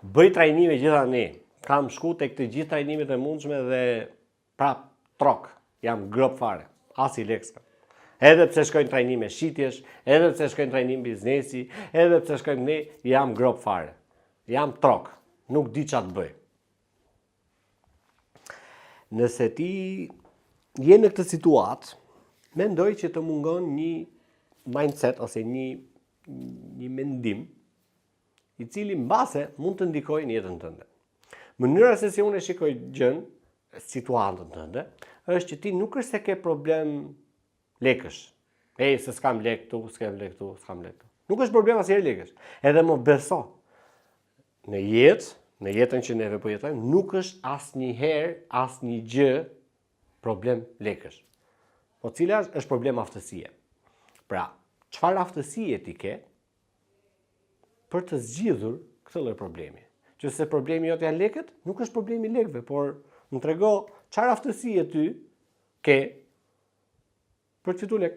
Bëj trajnime gjithani. Kam shku tek të gjithë trajnimet e mundshme dhe prap trok. Jam grop fare. As i leksa. Edhe pse shkojnë trajnime shitjesh, edhe pse shkojnë trajnim biznesi, edhe pse shkojnë ne, jam grop fare. Jam trok. Nuk di ç'a të bëj. Nëse ti je në këtë situatë, mendoj që të mungon një mindset ose një mendim i cili mbase mund të ndikojë në jetën tënde. Mënyra se si unë e shikoj gjën, situatën tënde, është që ti nuk është se ke problem lekësh. Se s'kam lek këtu, s'kam lek këtu, s'kam lek këtu. Nuk është problem asnjëherë lekësh. Edhe më beso. Në jetën që neve po jetojmë, nuk është asnjëherë asnjë gjë problem lekësh. Po cila është problem aftësie. Pra, çfarë aftësie ti ke për të zgjidhur këtë lloj problemi? Qëse problemi jot janë lekët, nuk është problemi i lekëve, por më trego çfarë aftësie ty ke për të fituar lek.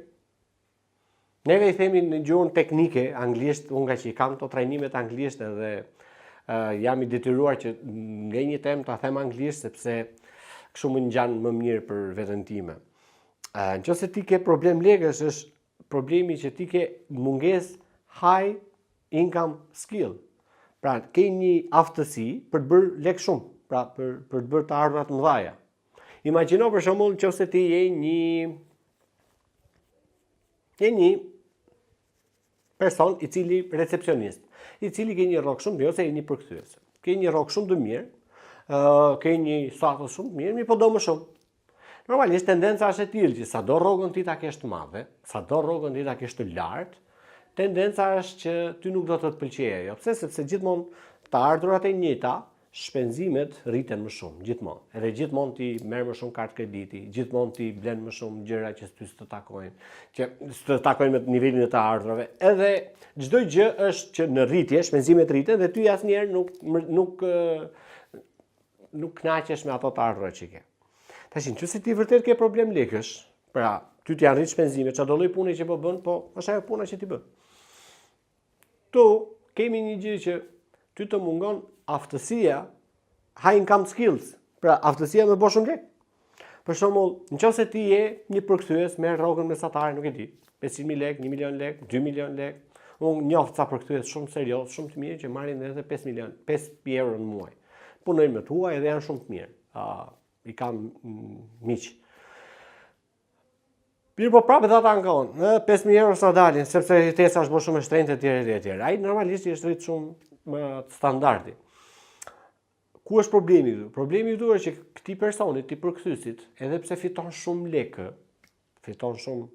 Neve i themi në gjuhën teknike, anglisht, unë nga që i kam të trajnimet anglisht edhe jam i detyruar që nga një temë ta them anglisht sepse kështu më ngjan më mirë për veten time. Nëse ti ke problem lekësh, është problemi që ti ke mungesë high income skill. Pra, ke një aftësi për të bërë lek shumë, pra për të bërë të ardhurat të mëdha. Imagjino për shembull nëse ti je një person i cili recepcionist, i cili ke një rrok shumë, ose je një përkthyes. Ke një rrok shumë të mirë, ke një status shumë të mirë, mi po do më shumë. Normalisht tendenca është e tillë që sado rrogën ti ta kesh të madhe, sado rrogën ti ta kesh të lartë, tendenca është që ty nuk do të të pëlqejë ajo. Pse? Sepse gjithmonë të ardhurat e njëjta, shpenzimet rriten më shumë, gjithmonë. Edhe gjithmonë ti merr më shumë kartë krediti, gjithmonë ti blen më shumë gjëra që ty s'të takojnë, që s'të takojnë me nivelin e të ardhurave. Edhe çdo gjë është që në rritje, shpenzimet rriten dhe ty asnjëherë nuk kënaqesh me ato të ardhurat që ke. Tash, nëse ti vërtet ke problem lekësh, pra ty t'ja rrit shpenzimet, çdo lloj pune që po bën, po është ajo puna që ti bën. Tu kemi një gjë që ty të mungon aftësia, high income skills, pra aftësia me bosh shumë lek. Për shembull, nëse ti je një përkthyes me rrogën mesatare, nuk e di, 500.000 lek, 1 milion lek, 2 milion lek, unë njoh ca përkthyes shumë serioz, shumë të mirë që marrin edhe 5 euro në muaj. Punojnë me tuaj edhe janë shumë të mirë. I kam miq. Mirë po prapë dhe ata ankon, 5.000 euro sa dalin, sepse tesa është bërë shumë e shtrenjtë etj. Ai normalisht është rrit shumë më standardi. Ku është problemi këtu? Problemi këtu është që këtij personit, këtij përkthyesit, edhe pse fiton shumë lekë, fiton shumë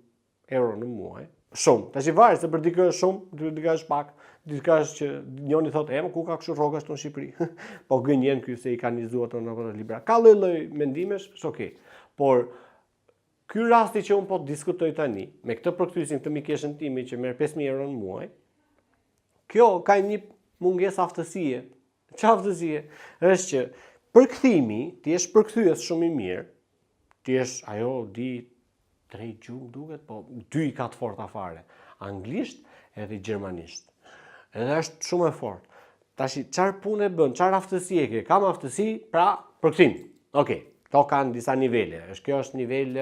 euro në muaj, shumë. Tash i varet se për dikë është shumë, dikë është pak, dikë është që njëri thotë, ku ka kështu rroga këtu në Shqipëri?" Po gënjen ky se i kanë nizuar ato në libra. Ka lloj mendimesh, është okay. Por ky rasti që unë po diskutoj tani, me këtë përkthyesin të mikeshën timi që merr 5.000 euro në muaj, kjo ka një mungesë aftësie. Çfarë aftësie? Është që përkthimi, ti je përkthyes shumë i mirë, ti je ajo di 3 gjuhë duket, po 2 i ka të forta fare, anglisht edhe gjermanisht. Edhe është shumë e fortë. Tash çfarë punë bën? Çfarë aftësie ke? Kam aftësi, pra përkthim. Okej. Këto kanë disa nivele. Kjo është nivel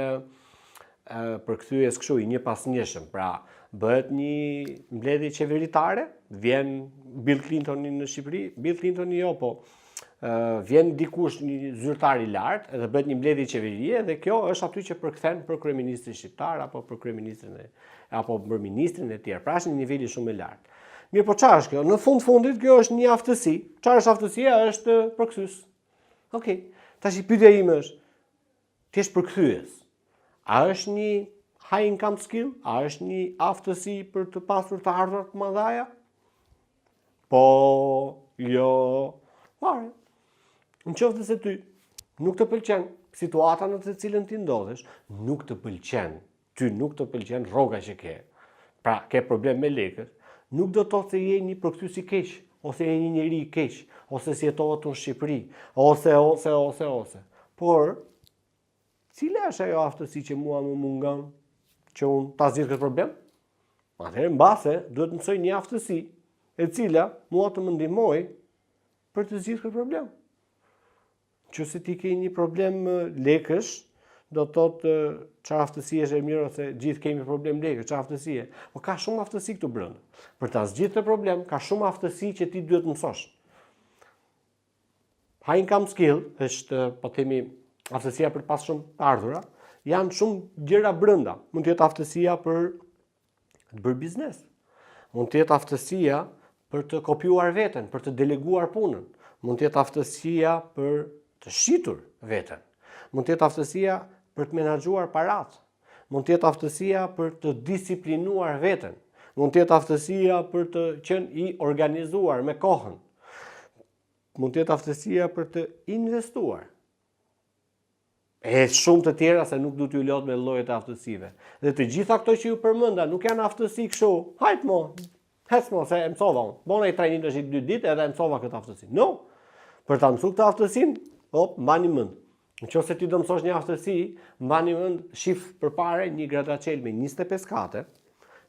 përkthyes kështu i një pas njëshëm. Pra, bëhet një mbledhje qeveritare, vjen Bill Clintoni në Shqipëri, Bill Clintoni jo, po vjen dikush një zyrtar i lartë, edhe bëhet një mbledhje qeverie, dhe kjo është aty që përkthen për kryeministrin shqiptar apo për kryeministrin apo për ministrin e tjerë. Pra është një niveli shumë i lartë. Mirë, po çfarë është kjo? Në fundit kjo është një aftësi. Çfarë është aftësia? Është përkthyes. Okej. Tash pyetja ime është, ti je përkthyes. A është një high income skill? A është një aftësi për të pasur të ardhurat të mëdha? Po, jo. Fare. Nëse se ty nuk të pëlqen situata në të cilën ti ndodhesh, nuk të pëlqen rroga që ke. Pra, ke problem me lekët, nuk do të thotë se je një përkthyes i keq, ose je një njeri i keq, ose si jetohet në Shqipëri, ose. Por, cila është ajo aftësi që mua më mungon që unë ta zgjidh këtë problem? Atëherë mbase duhet të mësoj një aftësi e cila mua të më ndihmoj për të zgjidhur këtë problem. Nëse ti ke një problem lekësh, do të thotë çfarë aftësie është e mirë ose gjithë kemi problem lekësh, çfarë aftësie. Po ka shumë aftësi këtu brenda. Për ta zgjidhur këtë problem, ka shumë aftësi që ti duhet të mësosh. High income skill është, po themi, aftësia për të pasur shumë ardhura, janë shumë gjëra brenda. Mund të jetë aftësia për të bërë biznes. Mund të jetë aftësia për të kopjuar veten, për të deleguar punën. Mund të jetë aftësia për të shitur veten. Mund të jetë aftësia për të menaxhuar paratë. Mund të jetë aftësia për të disiplinuar veten. Mund të jetë aftësia për të qenë i organizuar me kohën. Mund të jetë aftësia për të investuar. E shumë të tjera se nuk du t'ju lot me llojet e aftësive. Dhe të gjitha këto që ju përmenda nuk janë aftësi kështu. Hajt mo, hec mo se e mësova unë. Bona i trajnim të 2 ditë edhe e mësova këtë aftësi. No, për ta mësuar këtë aftësinë, mbani mend. Nëse ti do mësosh një aftësi, mbani mend, shif përpara një graduaciel me 25 kate,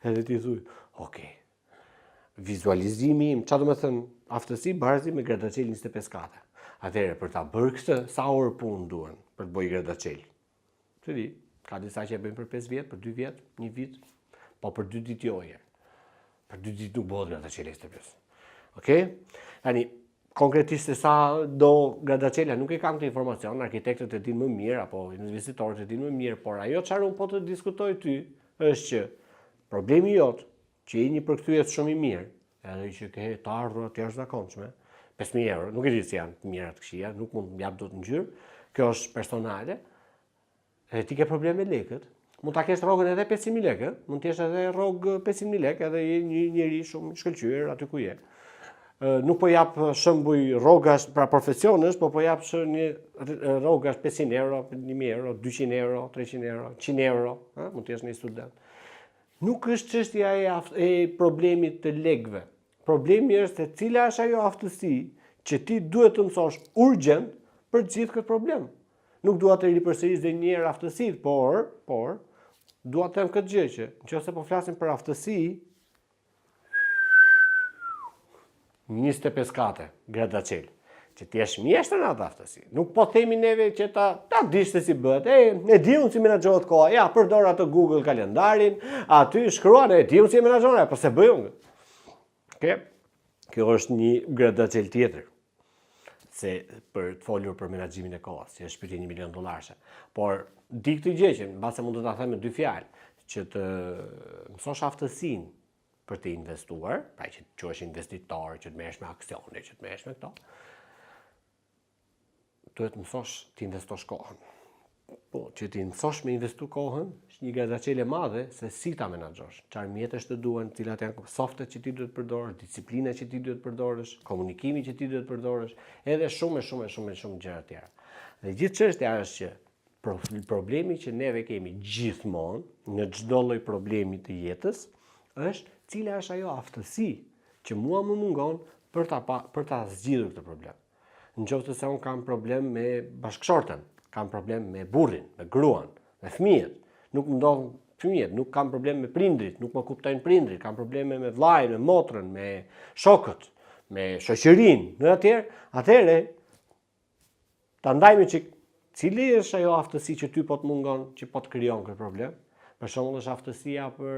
edhe ti thuj, okay. Vizualizimi im, çfarë do të thënë, aftësi barzi me graduaciel 25 kate. Atëherë për ta bërë këtë, sa orë punë duhen për të bëj graduaciel? Se di, ka disa që e bëjnë për 5 vjet, për 2 vjet, 1 vit, po për 2 ditë joje. Për 2 ditë nuk bëhet graduaciel 25. Okej? Tani konkretisht se sa do graduaciela nuk e kam këtë informacion, arkitektët e dinë më mirë apo investitorët e dinë më mirë, por ajo çfarë unë po të diskutoj ty është që problemi jot që je një përkthyes shumë i mirë, edhe që ke të ardhurat të jashtëzakonshme, 5.000 euro, nuk e di si janë të mira të këqija, nuk mund të jap dot në ngjyrë, kjo është personale. E ti ke probleme me lekët, mund ta kesh rrogën edhe 500.000 lekë, mund të jesh edhe rrogë 500.000 lekë, edhe je një njerëz shumë i shkëlqyer aty ku je. Nuk po jap shembuj rrogash pra profesionesh, po jap një rrogash 500 euro, 1.000 euro, 200 euro, 300 euro, 100 euro, mund të jesh një student. Nuk është çështja e problemit të lekëve. Problemi është se cila është ajo aftësi që ti duhet të mësosh urgjent për të zgjidhur këtë problem. Nuk dua të ripërsëris edhe një herë aftësitë, por dua të them këtë gjë që nëse po flasim për aftësi, 25 kate graduaciel, që ti jesh mjeshtër në atë aftësi. Nuk po themi neve që ta dish se si bëhet. E di unë si menaxhohet koha. Ja, përdor atë Google kalendarin, aty shkruan, e di unë si menaxhohet, po se bëj unë. Okej? Kjo është një graduaciel tjetër. Se për të folur për menaxhimin e kohës, që është pyetje $1 milion. Por di këtë gjë që mbase mund të ta them me 2 fjalë, që të mësosh aftësinë për të investuar, pra që të quhesh investitor, që të merresh me aksione, që të merresh me këto, duhet mësosh të investosh kohën. Po, që të mësosh me investu kohën, është një graduaciel e madhe se si ta menaxhosh, çfarë mjetesh të duhen, cilat janë softet që ti duhet të përdorësh, disiplina që ti duhet të përdorësh, komunikimi që ti duhet të përdorësh, edhe shumë gjëra tjera. Dhe gjithë çështja është që problemi që neve kemi gjithmonë në çdo lloj problemi të jetës është cila është ajo aftësi që mua më mungon për ta zgjidhur këtë problem. Nëse se unë kam problem me bashkëshorten, kam problem me burrin, me gruan, me fëmijët, nuk më ndodh fëmijët, nuk kam problem me prindrit, nuk më kuptojnë prindrit, kam probleme me vllajën, me motrën, me shokët, me shoqërinë, atëherë ta ndajmë që cili është ajo aftësi që ty po të mungon, që po të krijon këtë problem. Për shembull është aftësia për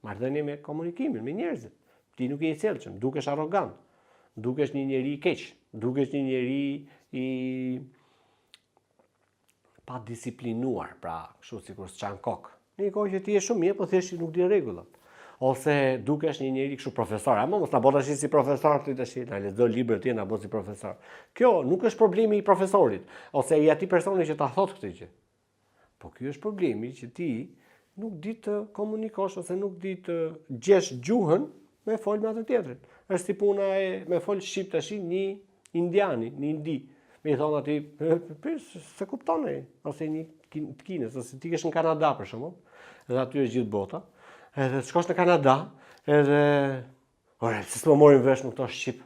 marrëdhënie me komunikimin me njerëzit. Ti nuk je i sjellshëm, dukesh arrogant, dukesh një njeri i keq, dukesh një njeri i pa disiplinuar, pra kështu sikur s'çan kokë. Në një kohë që ti je shumë mirë, po thjesht nuk di rregullat. Ose dukesh një njeri kështu profesor, ama mos na bëj tash si profesor ti tash, na lexo librat ti na bëj si profesor. Kjo nuk është problemi i profesorit, ose i atij personi që ta thotë këtë gjë. Po ky është problemi që ti nuk di të komunikosh ose nuk di të gjesh gjuhën me fol me atë tjetrin. Është si puna e me fol shqip tash një indiani, një indi. Me i thonë ati, se kupton e, ose një të kines, ose ti kesh në Kanada për shembull, edhe aty është gjithë bota, edhe shkosh në Kanada, edhe, se s'më morin vesh më këto shqip.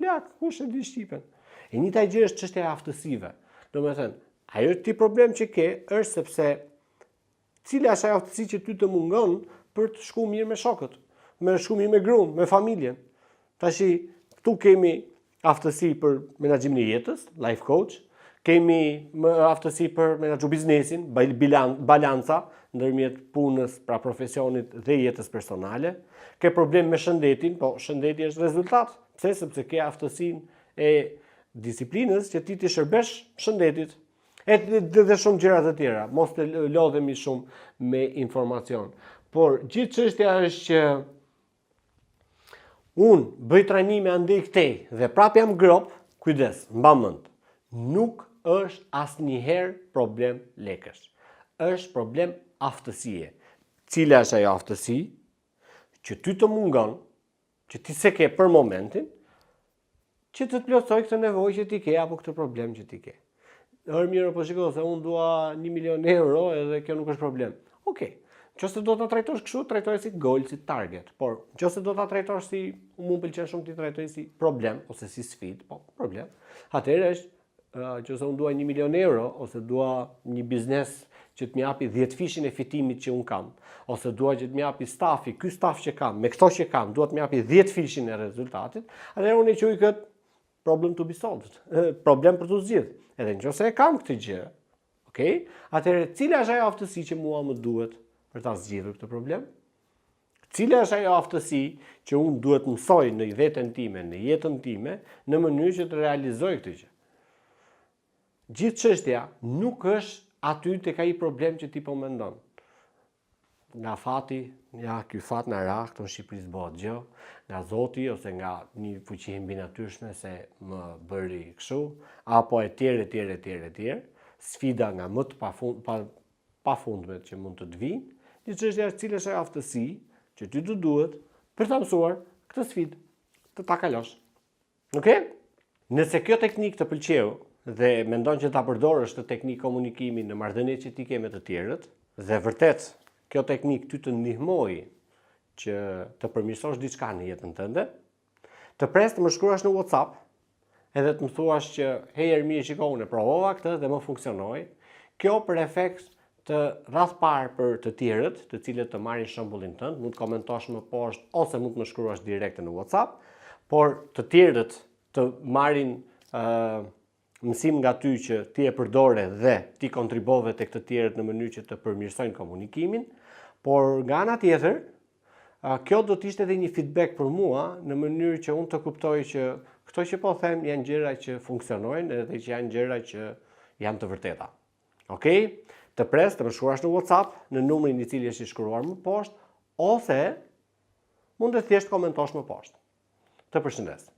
Plak, kush e di shqipen? E njëjta gjë është çështja e aftësive. Domethënë, ajo ti problem që ke është sepse cila është ajo aftësi që ty të mungon për të shkuar mirë me shokët, me shkuar mirë me gruan, me familjen. Tashi këtu kemi aftësi për menaxhimin e jetës, life coach, kemi aftësi për menaxhu biznesin, balanca ndërmjet punës, pra profesionit dhe jetës personale. Ke problem me shëndetin, po shëndeti është rezultat. Pse? Sepse ke aftësinë e disiplinës që ti të shërbesh shëndetit. Dhe shumë gjëra të tjera. Mos të lodhemi shumë me informacion. Por gjithë çështja është që unë bëj trajnime andej këtej dhe prap jam grop, kujdes, mba mend. Nuk është asnjëherë problem lekësh. Është problem aftësie. Cila është ajo aftësi që ty të mungon, që ti se ke për momentin, që të plotësoj këtë nevojë që ti ke apo këtë problem që ti ke. Mirë, po shiko se unë dua 1 milion euro edhe kjo nuk është problem. Okej. Nëse do ta trajtosh kështu, trajtoje si goal, si target. Por nëse do ta trajtosh si më pëlqen shumë ti trajtoj si problem ose si sfidë, po problem. Atëherë është nëse unë dua 1 milion euro ose dua një biznes që të më japi 10 fishin e fitimit që un kam, ose dua që të më japi stafi, ky staf që kam, me këto që kam, dua të më japi 10 fishin e rezultatit, atëherë unë e quaj kët problem to be solved, problem për të zgjidhur. Edhe nëse e kam këtë gjë, okay? Atëherë cila është ajo aftësi që mua më duhet për ta zgjidhur këtë problem? Cila është ajo aftësi që unë duhet mësoj në veten time, në jetën time, në mënyrë që të realizoj këtë gjë? Gjithë çështja nuk është aty tek ai problem që ti po mendon. Nga fati, ky fat na ra, këtu në Shqipëri s'bëhet gjë, nga Zoti ose nga një fuqi mbinatyrshme se më bëri kështu, apo etj. Sfida nga më të pafundmet që mund të të vinë, një çështje është cila është ajo aftësi që ty të duhet për ta mësuar këtë sfidë, të ta kalosh. Okej? Nëse kjo teknikë të pëlqeu dhe mendon që ta përdorësh këtë teknikë komunikimi në marrëdhëniet që ti ke me të tjerët, dhe vërtet kjo teknikë ty të ndihmoj që të përmirësosh diçka në jetën tënde, të pres të më shkruash në WhatsApp edhe të më thuash që hey Ermi, shiko, unë e provova këtë dhe më funksionoi. Kjo për efekt të radh parë për të tjerët, të cilët të marrin shembullin tënd, mund të komentosh më poshtë ose mund të më shkruash direkt në WhatsApp, por të tjerët të marrin mësim nga ty që ti e përdore dhe ti kontribove tek të tjerët në mënyrë që të përmirësojnë komunikimin, por nga ana tjetër, kjo do të ishte edhe një feedback për mua në mënyrë që unë të kuptoj që këto që po them janë gjëra që funksionojnë edhe që janë gjëra që janë të vërteta. Okej? Të pres të më shkruash në WhatsApp në numrin i cili është i shkruar më poshtë ose mund të thjesht komentosh më poshtë. Të përshëndes.